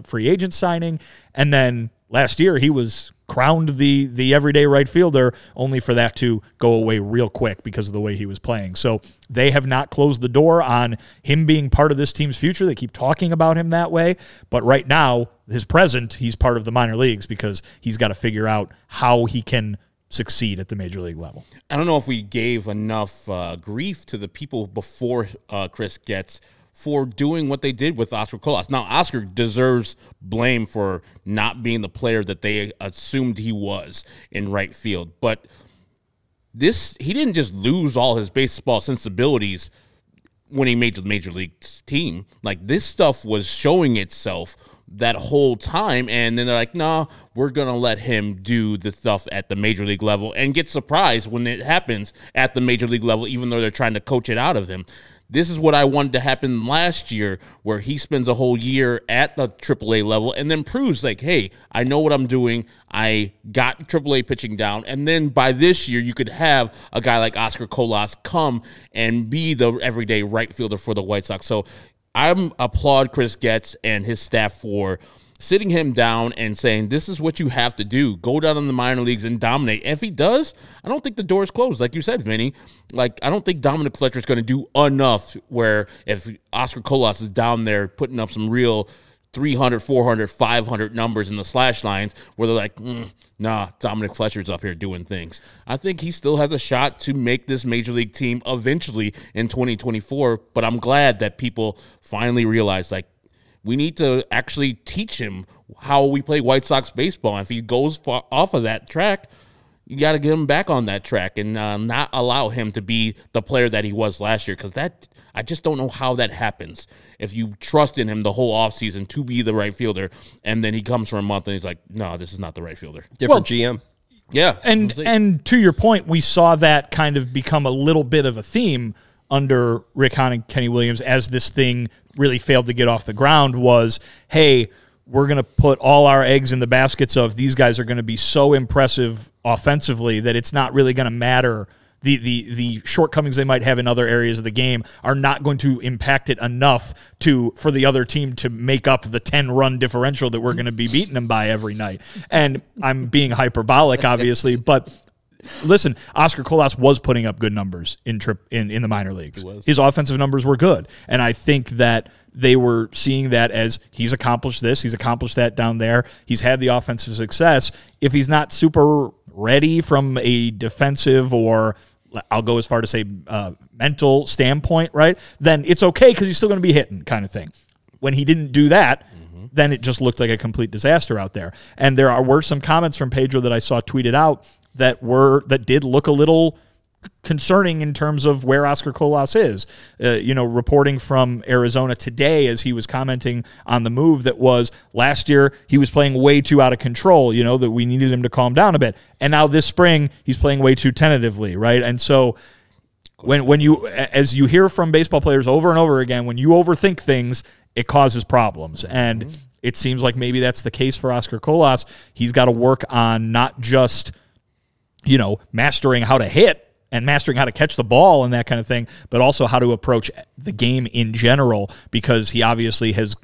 free agent signing. And then last year he was crowned the everyday right fielder, only for that to go away real quick because of the way he was playing. So they have not closed the door on him being part of this team's future. They keep talking about him that way. But right now, his present, he's part of the minor leagues because he's got to figure out how he can succeed at the major league level. I don't know if we gave enough grief to the people before Chris Getz for doing what they did with Oscar Colás. Now, Oscar deserves blame for not being the player that they assumed he was in right field. But he didn't just lose all his baseball sensibilities when he made the major league team. Like, this stuff was showing itself that whole time, and then they're like, no, we're going to let him do the stuff at the major league level and get surprised when it happens at the major league level, even though they're trying to coach it out of him. This is what I wanted to happen last year, where he spends a whole year at the AAA level and then proves like, hey, I know what I'm doing. I got AAA pitching down. And then by this year, you could have a guy like Oscar Colás come and be the everyday right fielder for the White Sox. So I applaud Chris Getz and his staff for sitting him down and saying, this is what you have to do. Go down in the minor leagues and dominate. If he does, I don't think the door is closed. Like you said, Vinny, like, I don't think Dominic Fletcher is going to do enough where if Oscar Colás is down there putting up some real 300, 400, 500 numbers in the slash lines where they're like, nah, Dominic Fletcher's up here doing things. I think he still has a shot to make this major league team eventually in 2024, but I'm glad that people finally realize, like, we need to actually teach him how we play White Sox baseball. And if he goes off of that track, you got to get him back on that track and not allow him to be the player that he was last year, because I just don't know how that happens. If you trust in him the whole offseason to be the right fielder, and then he comes for a month and he's like, no, this is not the right fielder. Different GM. Yeah. And to your point, we saw that kind of become a little bit of a theme under Rick Hahn and Kenny Williams as this thing really failed to get off the ground was, hey, we're going to put all our eggs in the baskets of these guys are going to be so impressive offensively that it's not really going to matter. The shortcomings they might have in other areas of the game are not going to impact it enough for the other team to make up the 10-run differential that we're going to be beating them by every night. And I'm being hyperbolic, obviously, but listen, Oscar Colás was putting up good numbers in the minor leagues. His offensive numbers were good, and I think that they were seeing that as he's accomplished this, he's accomplished that down there, he's had the offensive success. If he's not super ready from a defensive or I'll go as far to say mental standpoint, right, then it's okay because he's still going to be hitting kind of thing. When he didn't do that, then it just looked like a complete disaster out there. And there were some comments from Pedro that I saw tweeted out that did look a little concerning in terms of where Oscar Colás is. Reporting from Arizona today as he was commenting on the move that was last year he was playing way too out of control, that we needed him to calm down a bit. And now this spring he's playing way too tentatively, right? And so when you, as you hear from baseball players over and over again, when you overthink things, it causes problems. And it seems like maybe that's the case for Oscar Colás. He's got to work on not just, mastering how to hit and mastering how to catch the ball and that kind of thing, but also how to approach the game in general, because he obviously has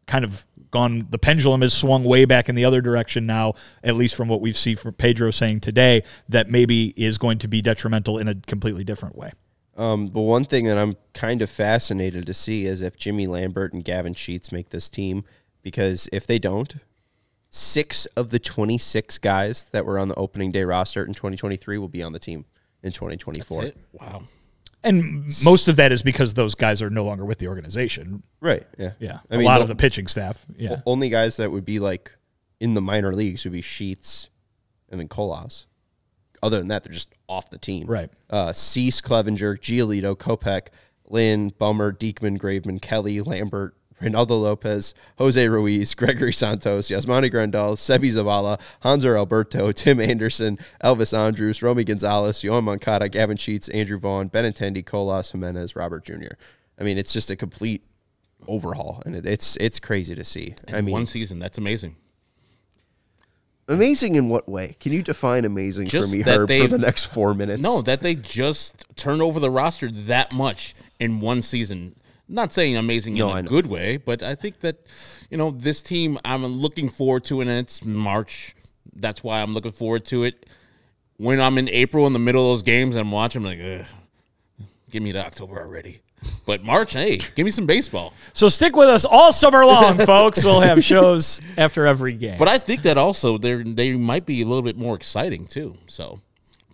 kind of the pendulum has swung way back in the other direction now, at least from what we've seen from Pedro saying today, that maybe is going to be detrimental in a completely different way. But one thing that I'm kind of fascinated to see is if Jimmy Lambert and Gavin Sheets make this team, because if they don't, 6 of the 26 guys that were on the opening day roster in 2023 will be on the team in 2024. That's it? Wow. And most of that is because those guys are no longer with the organization. Right, yeah. Yeah, a lot of the pitching staff. Yeah. Only guys that would be like in the minor leagues would be Sheets and then Colás. Other than that, they're just off the team. Right. Cease, Clevenger, Giolito, Kopech, Lynn, Bummer, Diekman, Graveman, Kelly, Lambert, Reynaldo Lopez, Jose Ruiz, Gregory Santos, Yasmani Grandal, Sebi Zavala, Hanser Alberto, Tim Anderson, Elvis Andrus, Romy Gonzalez, Yohan Moncada, Gavin Sheets, Andrew Vaughn, Benintendi, Colás, Jimenez, Robert Jr. I mean, it's just a complete overhaul, and it's crazy to see. One season, that's amazing. Amazing in what way? Can you define amazing for me, Herb, for the next 4 minutes? No, that they just turned over the roster that much in one season. Not saying amazing in a good way, but I think that, this team I'm looking forward to, and it's March. That's why I'm looking forward to it. When I'm in April in the middle of those games and I'm watching, I'm like, give me to October already. But March, hey, give me some baseball. So stick with us all summer long, folks. We'll have shows after every game. But I think that also they might be a little bit more exciting, too. So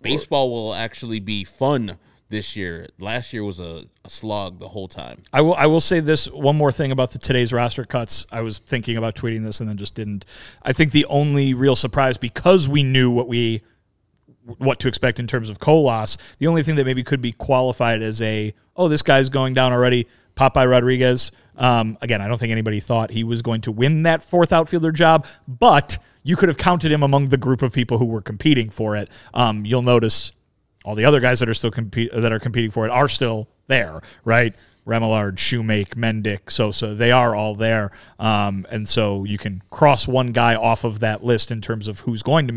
baseball will actually be fun this year. Last year was a slog the whole time. I will say this one more thing about today's roster cuts. I was thinking about tweeting this and then just didn't. I think the only real surprise, because we knew what to expect in terms of Colás, the only thing that maybe could be qualified as this guy's going down already, Popeye Rodriguez. Again, I don't think anybody thought he was going to win that fourth outfielder job, but you could have counted him among the group of people who were competing for it. You'll notice all the other guys that are still competing for it are still there, right? Remillard, Shoemake, Mendick, Sosa, they are all there. And so you can cross one guy off of that list in terms of who's going to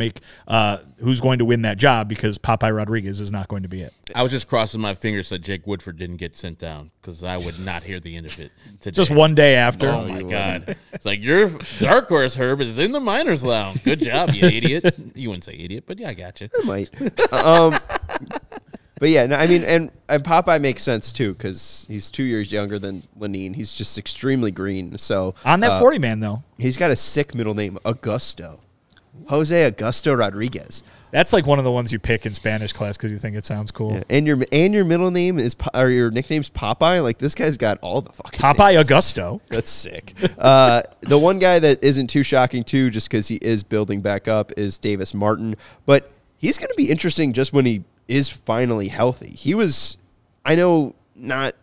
win that job, because Popeye Rodriguez is not going to be it. I was just crossing my fingers that Jake Woodford didn't get sent down, because I would not hear the end of it today. Just one day after. Oh, my God. It's like, your dark horse, Herb, is in the minors lounge. Good job, you idiot. You wouldn't say idiot, but yeah, I got you. I might. But yeah, no, I mean, and Popeye makes sense too, because he's 2 years younger than Lenine. He's just extremely green. So on that 40 man though, he's got a sick middle name, Augusto, Jose Augusto Rodriguez. That's like one of the ones you pick in Spanish class because you think it sounds cool. Yeah. And your middle name is, or your nickname's Popeye. Like, this guy's got all the fucking Popeye names. Augusto. That's sick. The one guy that isn't too shocking too, just because he is building back up, is Davis Martin. But he's going to be interesting just when he is finally healthy. He was, I know, not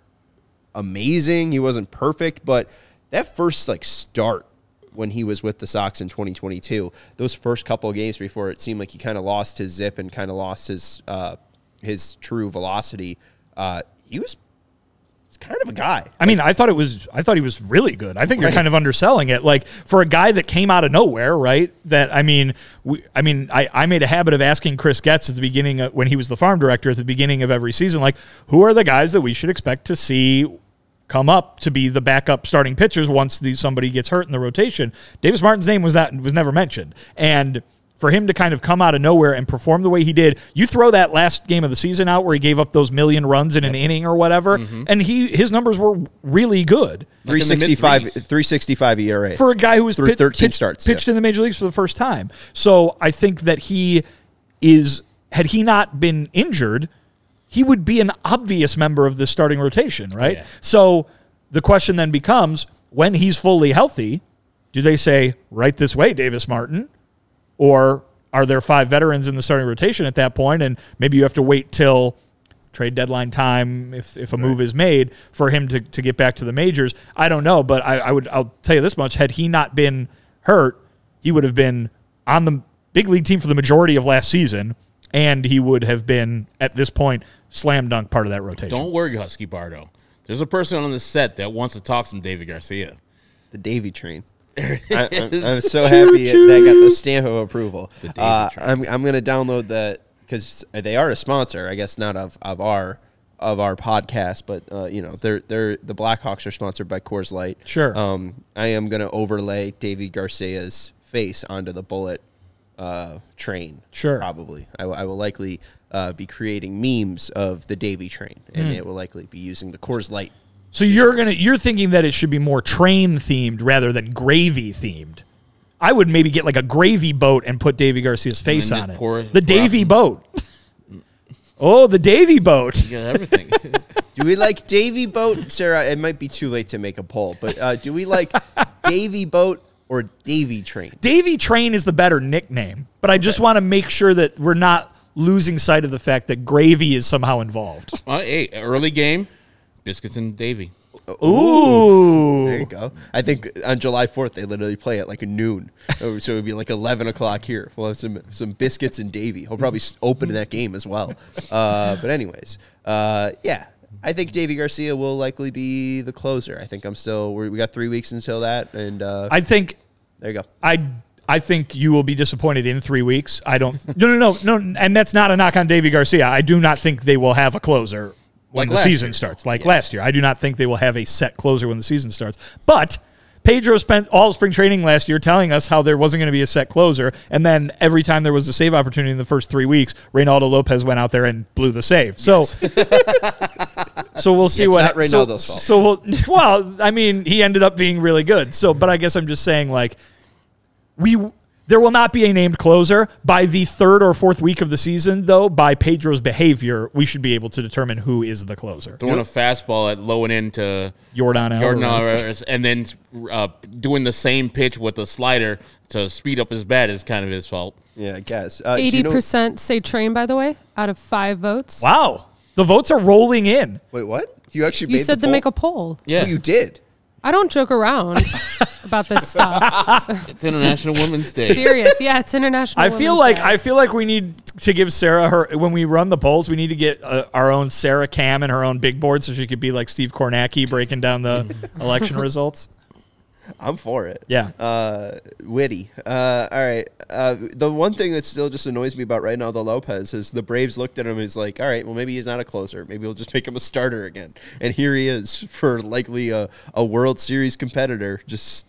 amazing. He wasn't perfect, but that first start when he was with the Sox in 2022, those first couple of games before it seemed like he kind of lost his zip and kind of lost his true velocity, he was kind of a guy. I mean, I thought he was really good. I think you're kind of underselling it. Like, for a guy that came out of nowhere, right? That I made a habit of asking Chris Getz at the beginning when he was the farm director at the beginning of every season, like, who are the guys that we should expect to see come up to be the backup starting pitchers once somebody gets hurt in the rotation? Davis Martin's name was never mentioned, and for him to kind of come out of nowhere and perform the way he did, you throw that last game of the season out where he gave up those 1,000,000 runs in an inning or whatever, and his numbers were really good. 365 ERA. For a guy who was 13 starts, pitched in the major leagues for the first time. So I think that had he not been injured, he would be an obvious member of the starting rotation, right? Yeah. So the question then becomes, when he's fully healthy, do they say, right this way, Davis Martin? Or are there 5 veterans in the starting rotation at that point, and maybe you have to wait till trade deadline time if a move is made for him to get back to the majors? I don't know, but I'll tell you this much. Had he not been hurt, he would have been on the big league team for the majority of last season, and he would have been, at this point, slam dunk part of that rotation. Don't worry, Husky Bardo. There's a person on the set that wants to talk some David Garcia. The Davy train. I'm so happy that got the stamp of approval. I'm going to download that because they are a sponsor. I guess not of our podcast, but they're the Blackhawks are sponsored by Coors Light. Sure. I am going to overlay Davy Garcia's face onto the bullet train. Sure. Probably. I will likely be creating memes of the Davy train, and it will likely be using the Coors Light. So you're thinking that it should be more train themed rather than gravy themed. I would maybe get like a gravy boat and put Davy Garcia's face on it. The Davy boat. Oh, the Davy boat. You got everything. Do we like Davy boat, Sarah? It might be too late to make a poll, but do we like Davy boat or Davy train? Davy train is the better nickname, but I just want to make sure that we're not losing sight of the fact that gravy is somehow involved. Hey, early game. Biscuits and Davy. Ooh. There you go. I think on July 4th, they literally play at like noon. So it would be like 11 o'clock here. We'll have some biscuits and Davy. He'll probably open that game as well. But anyways, yeah. I think Davy Garcia will likely be the closer. I think we got 3 weeks until that. And I think. There you go. I think you will be disappointed in 3 weeks. I don't. No. And that's not a knock on Davy Garcia. I do not think they will have a closer when the season starts, last year. I do not think they will have a set closer when the season starts. But Pedro spent all spring training last year telling us how there wasn't going to be a set closer, and then every time there was a save opportunity in the first 3 weeks, Reynaldo Lopez went out there and blew the save. So, so we'll see what. It's not Reynaldo's fault. Well, I mean, he ended up being really good. So, but I guess I'm just saying, like, there will not be a named closer. By the 3rd or 4th week of the season, though, by Pedro's behavior, we should be able to determine who is the closer. Throwing a fastball at low and into Jordan Alvarez, and then doing the same pitch with the slider to speed up his bat is kind of his fault. Yeah, I guess. 80% say train, by the way, out of 5 votes. Wow. The votes are rolling in. Wait, what? You actually You made said the to poll? make a poll. Yeah. Oh, you did. I don't joke around about this stuff. It's International Women's Day. Serious. Yeah, it's International I feel like we need to give Sarah when we run the polls, we need to get our own Sarah Cam and her own big board so she could be like Steve Kornacki breaking down the election results. I'm for it. Yeah. Witty. All right. The one thing that still just annoys me about Reynaldo Lopez is the Braves looked at him and was like, all right, well, maybe he's not a closer. Maybe we'll just make him a starter again. And here he is for likely a World Series competitor just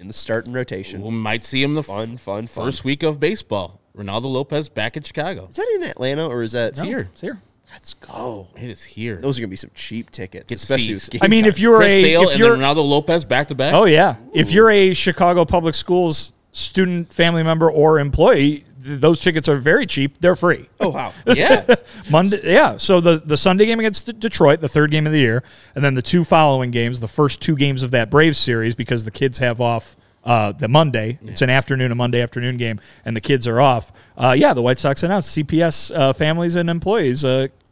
in the starting rotation. We might see him the fun first week of baseball. Ronaldo Lopez back in Chicago. Is that in Atlanta or is that here? It's here. Let's go. It is here. Those are going to be some cheap tickets, Get especially seats. with game I mean, time. if you're Chris Sale if and you're then Ronaldo Lopez back to back. Oh yeah. If you're a Chicago Public Schools student, family member, or employee, those tickets are very cheap. They're free. Oh, wow. Yeah. Monday, yeah. So the Sunday game against Detroit, the 3rd game of the year, and then the 2 following games, the first 2 games of that Braves series, because the kids have off the Monday. Yeah. It's a Monday afternoon game, and the kids are off. The White Sox announced CPS families and employees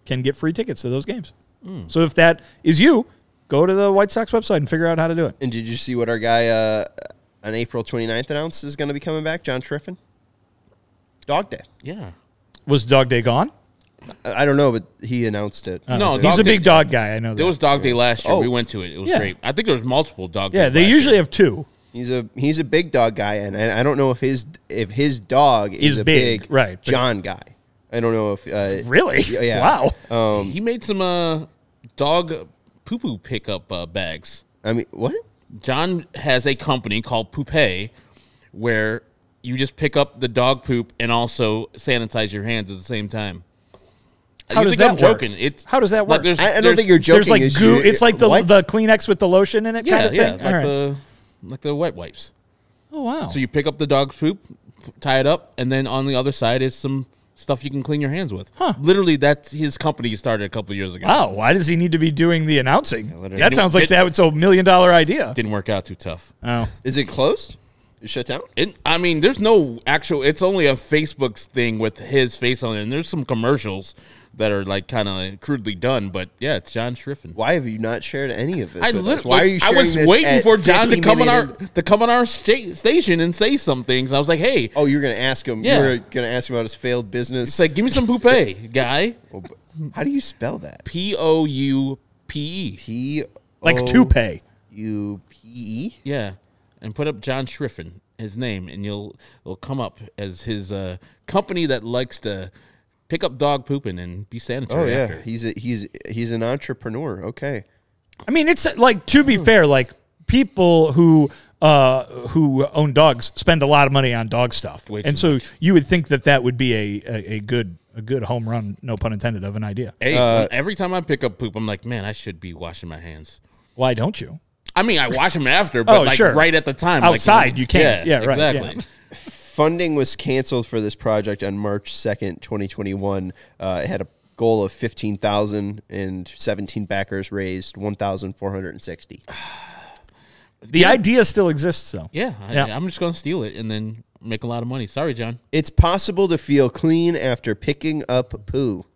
can get free tickets to those games. So if that is you, go to the White Sox website and figure out how to do it. And did you see what our guy on April 29th announced is going to be coming back? John Triffin? Dog Day. Yeah. Was Dog Day gone? I don't know, but he announced it. No, he's a big dog guy. I know that. There was Dog Day last year. Oh. We went to it. It was great. I think there was multiple Dog Days. Yeah, they last usually year. have 2. He's a big dog guy, and I don't know if his dog is a big right, John guy. I don't know if really. Yeah. Wow. He made some dog poo-poo pickup bags. I mean, what? John has a company called Poupée where you just pick up the dog poop and also sanitize your hands at the same time. How does that work? Joking. How does that work? I don't think you're joking. There's like goo. It's like the Kleenex with the lotion in it kind of thing? Like the wet wipes. Oh, wow. So you pick up the dog's poop, tie it up, and then on the other side is some stuff you can clean your hands with. Huh. Literally, that's his company he started a couple of years ago. Wow, why does he need to be doing the announcing? literally. That sounds like that was a $1 million idea. Didn't work out too tough. Oh. Is it closed? Shut down? I mean, there's no actual. It's only a Facebook thing with his face on it, and there's some commercials that are like kind of crudely done. But yeah, it's John Schriffen. Why have you not shared any of this? Why are you sharing this? I was waiting for John to come on our station and say some things. I was like, hey. Oh, you're gonna ask him. Yeah. You're gonna ask him about his failed business. It's like, give me some poupée, guy. How do you spell that? Poupe. Like toupee. UPE. Yeah. And put up John Schriffen, his name, and it'll come up as his company that likes to pick up dog pooping and be sanitary. Oh yeah, after. he's an entrepreneur. Okay. I mean, it's like, to be fair, like people who own dogs spend a lot of money on dog stuff, and so you would think that would be a good home run, no pun intended, of an idea. Hey, every time I pick up poop, I'm like, man, I should be washing my hands. Why don't you? I mean, I wash them after, but right at the time. Outside, like, you can't. Yeah, right. Exactly. Yeah. Funding was canceled for this project on March 2nd, 2021. It had a goal of 15,000 and 17 backers raised 1,460. The idea still exists, though. Yeah, I'm just going to steal it and then make a lot of money. Sorry, John. It's possible to feel clean after picking up poo.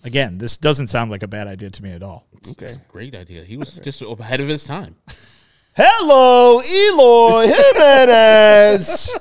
Again, this doesn't sound like a bad idea to me at all. Okay. It's a great idea. He was just ahead of his time. Hello, Eloy Jimenez.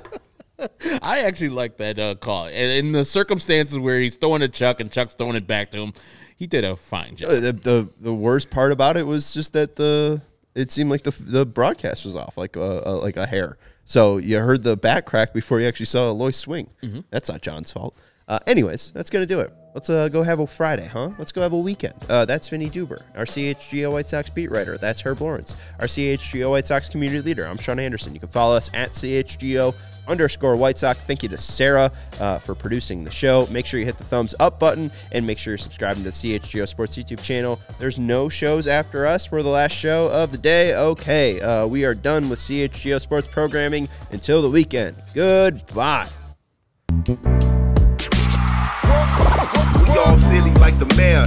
I actually like that call. And in the circumstances where he's throwing it to Chuck and Chuck's throwing it back to him, he did a fine job. The worst part about it was just that it seemed like the broadcast was off, like a hair. So you heard the bat crack before you actually saw Eloy swing. Mm-hmm. That's not John's fault. Anyways, that's going to do it. Let's go have a Friday, huh? Let's go have a weekend. That's Vinnie Duber, our CHGO White Sox beat writer. That's Herb Lawrence, our CHGO White Sox community leader. I'm Sean Anderson. You can follow us at CHGO_White Sox. Thank you to Sarah for producing the show. Make sure you hit the thumbs up button and make sure you're subscribing to the CHGO Sports YouTube channel. There's no shows after us. We're the last show of the day. Okay, we are done with CHGO Sports programming until the weekend. Goodbye. We all silly like the mayor.